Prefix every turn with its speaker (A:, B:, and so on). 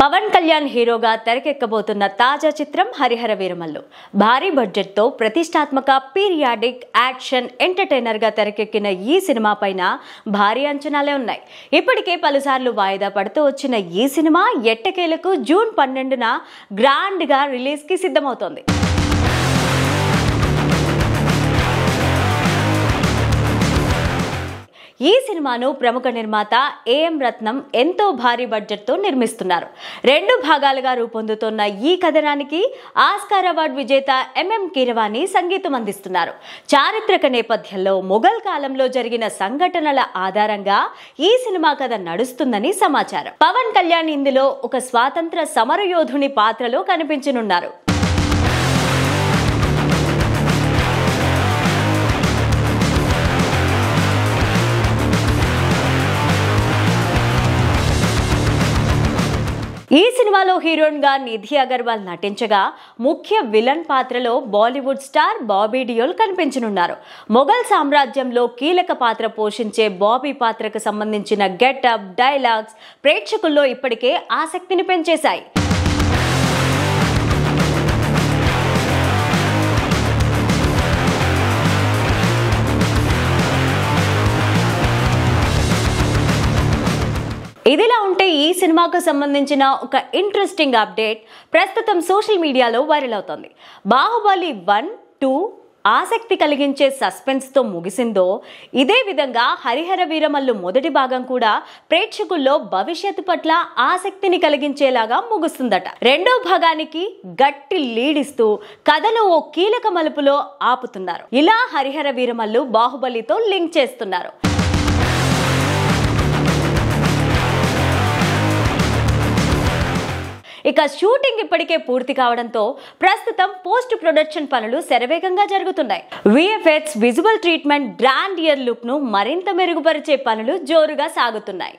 A: పవన్ కళ్యాణ్ హీరోగా తెరకెక్కబోతున్న తాజా చిత్రం హరిహర వీరమల్లు. భారీ బడ్జెట్ తో ప్రతిష్టాత్మక పీరియాడిక్ యాక్షన్ ఎంటర్టైనర్ గా తెరకెక్కిన ఈ సినిమా పైన భారీ అంచనాలే ఉన్నాయి. ఇప్పటికే పలుసార్లు వాయిదా పడుతూ వచ్చిన ఈ సినిమా ఎట్టకేలకు జూన్ 12న గ్రాండ్ గా రిలీజ్ కి సిద్ధమవుతోంది. ఈ సినిమాను ప్రముఖ నిర్మాత ఏఎం రత్నం ఎంతో భారీ బడ్జెట్ తో నిర్మిస్తున్నారు. 2 భాగాలుగా రూపొందుతున్న ఈ కథనానికి ఆస్కార్ అవార్డు విజేత ఎంఎం కీరవాణి సంగీతం అందిస్తున్నారు. చారిత్రక నేపథ్యంలో మొఘల్ కాలంలో జరిగిన సంఘటనల ఆధారంగా ఈ సినిమా కథ నడుస్తుందని సమాచారం. పవన్ కళ్యాణ్ ఇందులో ఒక స్వాతంత్ర సమరయోధుని పాత్రలో కనిపించనున్నారు. ఈ సినిమాలో హీరోయిన్ గా నిధి అగర్వాల్ నటించగా ముఖ్య విలన్ పాత్రలో బాలీవుడ్ స్టార్ బాబీ డియోల్ కనిపించనున్నారు. మొఘల్ సామ్రాజ్యంలో కీలక పాత్ర పోషించే బాబీ పాత్రకు సంబంధించిన గెటప్, డైలాగ్స్ ప్రేక్షకుల్లో ఇప్పటికే ఆసక్తిని పెంచేశాయి. ఇదిలా ఉంటే ఈ సినిమాకు సంబంధించిన ఒక ఇంట్రెస్టింగ్ అప్డేట్ ప్రస్తుతం సోషల్ మీడియాలో వైరల్ అవుతోంది. బాహుబలి 1, 2 ఆసక్తి కలిగించే సస్పెన్స్ తో ముగిసిందో, ఇదే విధంగా హరిహర వీరమల్లు మొదటి భాగం కూడా ప్రేక్షకుల్లో భవిష్యత్తు పట్ల ఆసక్తిని కలిగించేలాగా ముగుస్తుందట. 2వ భాగానికి గట్టి లీడ్ ఇస్తూ కథను ఓ కీలక మలుపులో ఆపుతున్నారు. ఇలా హరిహర వీరమల్లు బాహుబలితో లింక్ చేస్తున్నారు. ఇక షూటింగ్ ఇప్పటికే పూర్తి కావడంతో ప్రస్తుతం పోస్ట్ ప్రొడక్షన్ పనులు శరవేగంగా జరుగుతున్నాయి. VFX, visual treatment, grand year look ను మరింత మెరుగుపరిచే పనులు జోరుగా సాగుతున్నాయి.